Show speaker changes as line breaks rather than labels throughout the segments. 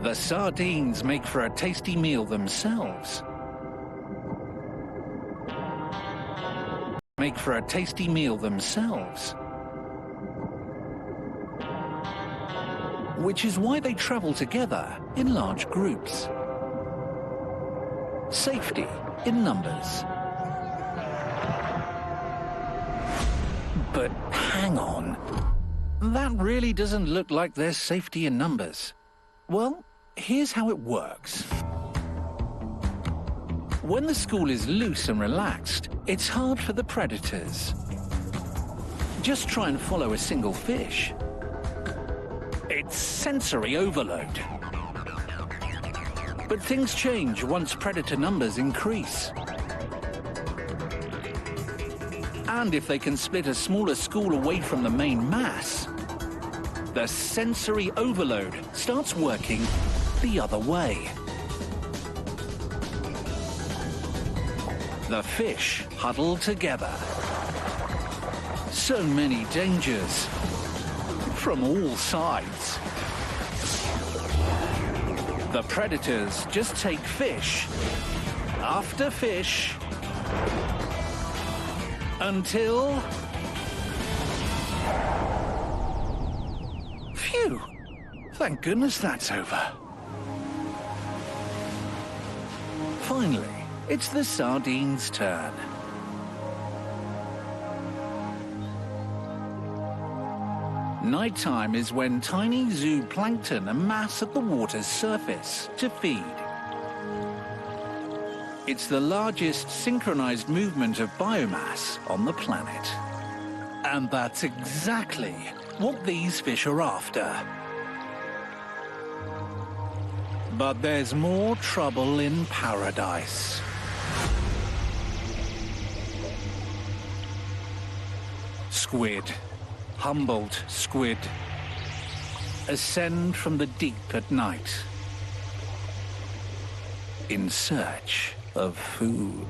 The sardines make for a tasty meal themselves. Which is why they travel together in large groups. Safety in numbers. But hang on. That really doesn't look like there's safety in numbers. Well, here's how it works. When the school is loose and relaxed, it's hard for the predators. Just try and follow a single fish. It's sensory overload. But things change once predator numbers increase. And if they can split a smaller school away from the main mass, the sensory overload starts working the other way. The fish huddle together. So many dangers from all sides. The predators just take fish after fish until... Phew! Thank goodness that's over. Finally, it's the sardines' turn. Nighttime is when tiny zooplankton amass at the water's surface to feed. It's the largest synchronized movement of biomass on the planet. And that's exactly what these fish are after. But there's more trouble in paradise. Squid, Humboldt squid, ascend from the deep at night in search of food.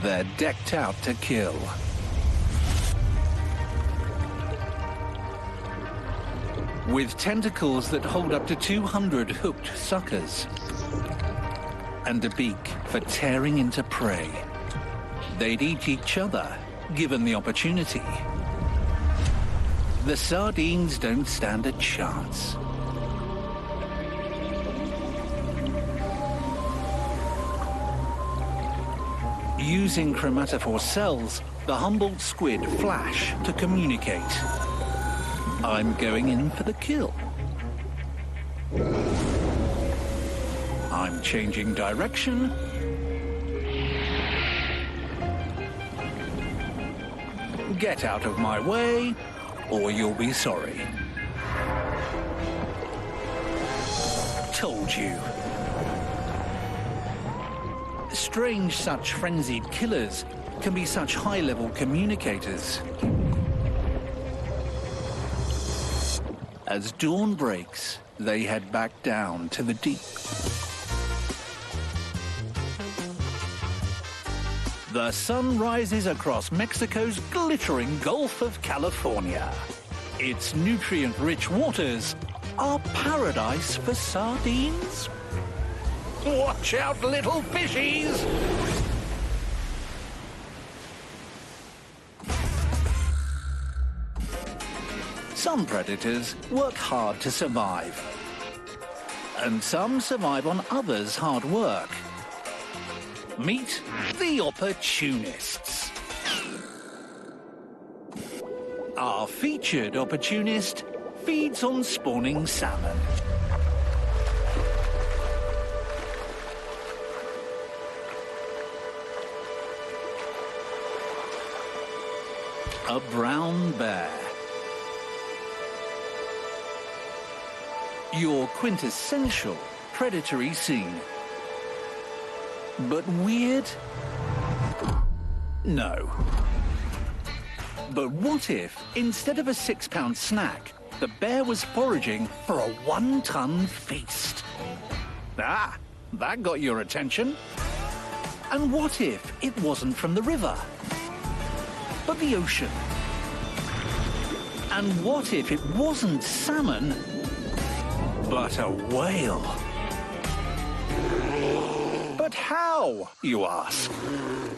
They're decked out to kill. With tentacles that hold up to 200 hooked suckers and a beak for tearing into prey. They'd eat each other, given the opportunity. The sardines don't stand a chance. Using chromatophore cells, the Humboldt squid flash to communicate. I'm going in for the kill. I'm changing direction. Get out of my way, or you'll be sorry. Told you. Strange such frenzied killers can be such high-level communicators. As dawn breaks, they head back down to the deep. The sun rises across Mexico's glittering Gulf of California. Its nutrient-rich waters are paradise for sardines. Watch out, little fishies! Some predators work hard to survive, and some survive on others' hard work. Meet the opportunists. Our featured opportunist feeds on spawning salmon. A brown bear. Your quintessential predatory scene. But weird? No. But what if, instead of a 6-pound snack, the bear was foraging for a 1-ton feast? Ah, that got your attention. And what if it wasn't from the river, but the ocean? And what if it wasn't salmon, But a whale. But how, you ask?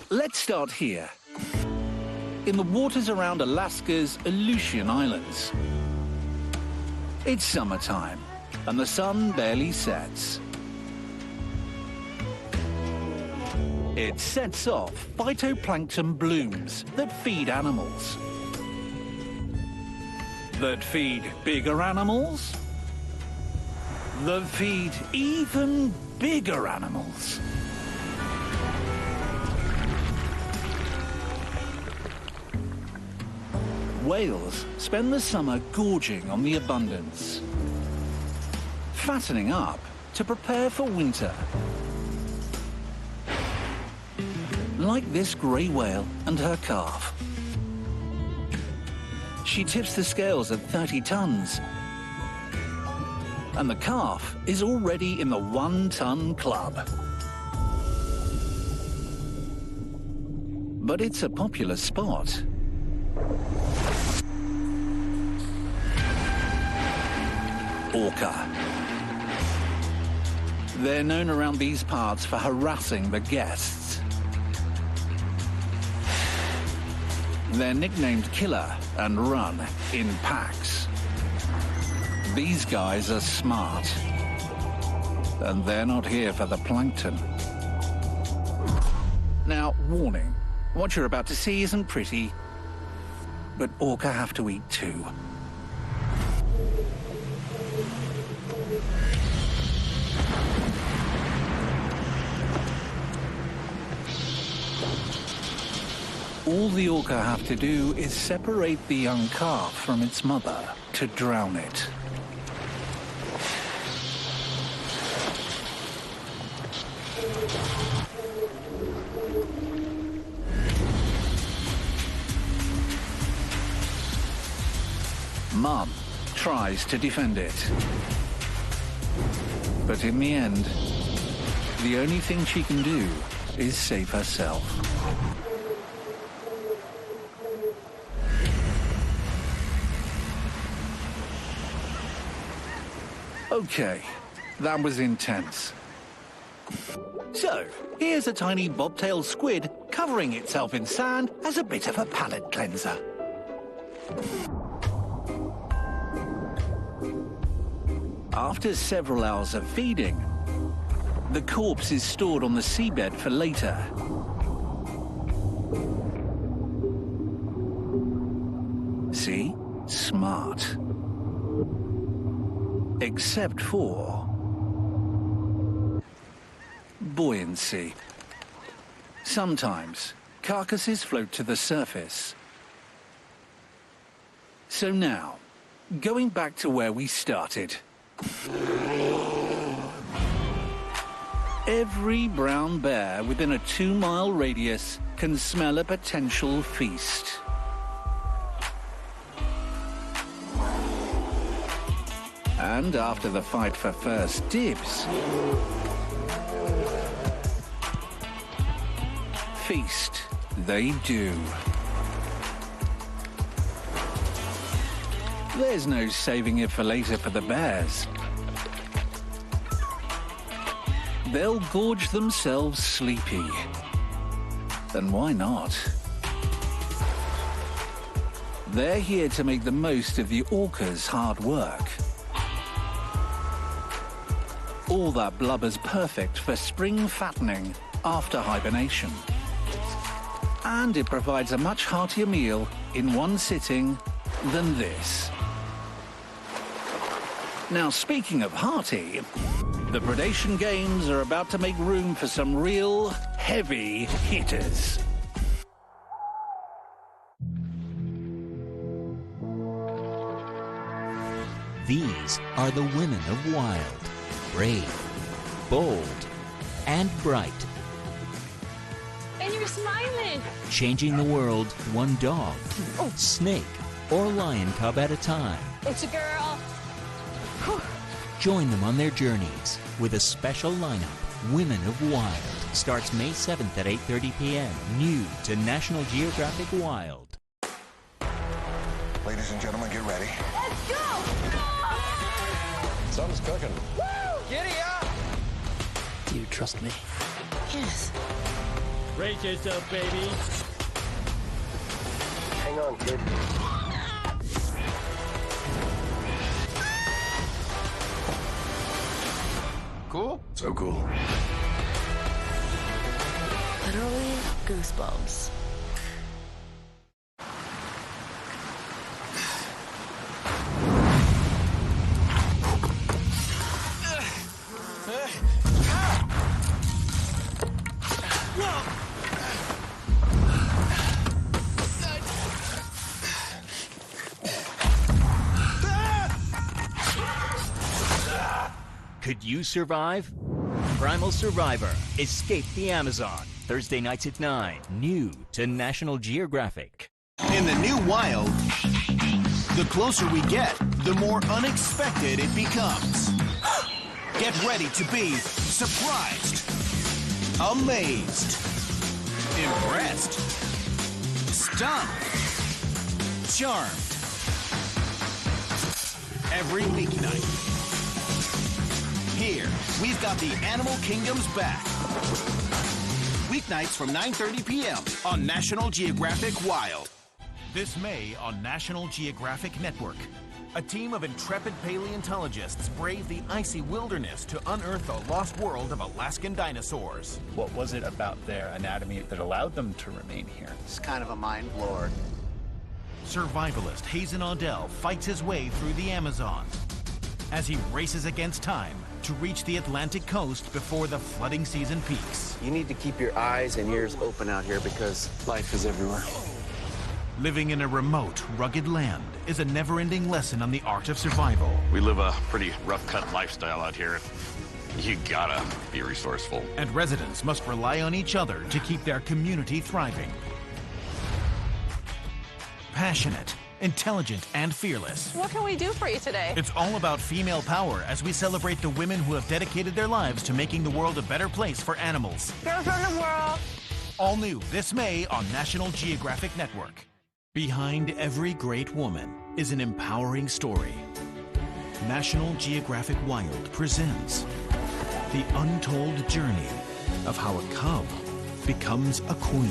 Let's start here. In the waters around Alaska's Aleutian Islands. It's summertime, and the sun barely sets. It sets off phytoplankton blooms that feed animals. That feed bigger animals. That feed even bigger animals. Whales spend the summer gorging on the abundance, fattening up to prepare for winter. Like this grey whale and her calf. She tips the scales at 30 tons. And the calf is already in the 1-ton club. But it's a popular spot. Orca. They're known around these parts for harassing the guests. They're nicknamed Killer and run in packs. These guys are smart, and they're not here for the plankton. Now, warning, what you're about to see isn't pretty, but orca have to eat too. All the orca have to do is separate the young calf from its mother to drown it. Mum tries to defend it. But in the end, the only thing she can do is save herself. Okay, that was intense. So, here's a tiny bobtail squid covering itself in sand as a bit of a palate cleanser. After several hours of feeding, the corpse is stored on the seabed for later. See? Smart. Except for buoyancy. Sometimes carcasses float to the surface. So now, going back to where we started. Every brown bear within a 2-mile radius can smell a potential feast. And after the fight for first dibs, feast they do. There's no saving it for later for the bears. They'll gorge themselves sleepy. And why not? They're here to make the most of the orca's hard work. All that blubber's perfect for spring fattening after hibernation. And it provides a much heartier meal in one sitting than this. Now, speaking of hearty, the predation games are about to make room for some real heavy hitters.
These are the women of wild, brave, bold, and bright.
And you're smiling.
Changing the world one dog, snake, or lion cub at a time.
It's a girl.
Join them on their journeys with a special lineup. Women of Wild starts May 7th at 8:30 p.m. New to National Geographic Wild.
Ladies and gentlemen, get ready.
Let's go!
So, Something's cooking.
Giddy up!
Do you trust me?
Yes.
Brace yourself, baby.
Hang on, kid.
Cool?
So cool.
Literally goosebumps.
Could you survive? Primal Survivor. Escape the Amazon. Thursday nights at 9. New to National Geographic.
In the new wild, the closer we get, the more unexpected it becomes. Get ready to be surprised, amazed, impressed, stunned, charmed. Every weeknight. Here, we've got the Animal Kingdoms back. Weeknights from 9:30 p.m. on National Geographic Wild. This May on National Geographic Network. A team of intrepid paleontologists brave the icy wilderness to unearth the lost world of Alaskan dinosaurs.
What was it about their anatomy that allowed them to remain here?
It's kind of a mind blower.
Survivalist Hazen Audell fights his way through the Amazon as he races against time to reach the Atlantic coast before the flooding season peaks.
You need to keep your eyes and ears open out here because life is everywhere.
Living in a remote, rugged land is a never-ending lesson on the art of survival.
We live a pretty rough-cut lifestyle out here. You gotta be resourceful.
And residents must rely on each other to keep their community thriving. Passionate, intelligent, and fearless.
What can we do for you today?
It's all about female power as we celebrate the women who have dedicated their lives to making the world a better place for animals.
Girls run the world.
All new this May on National Geographic Network. Behind every great woman is an empowering story. National Geographic Wild presents the untold journey of how a cub becomes a queen.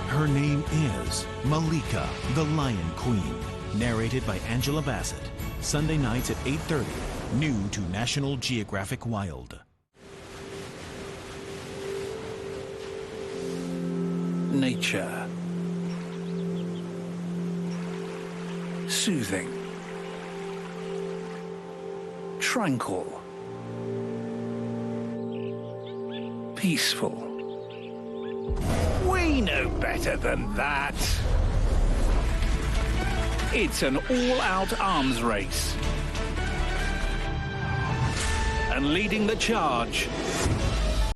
Her name is Malika, the Lion Queen, narrated by Angela Bassett. Sunday nights at 8:30, new to National Geographic Wild.
Nature. Soothing. Tranquil. Peaceful. We know better than that. It's an all-out arms race. And leading the charge,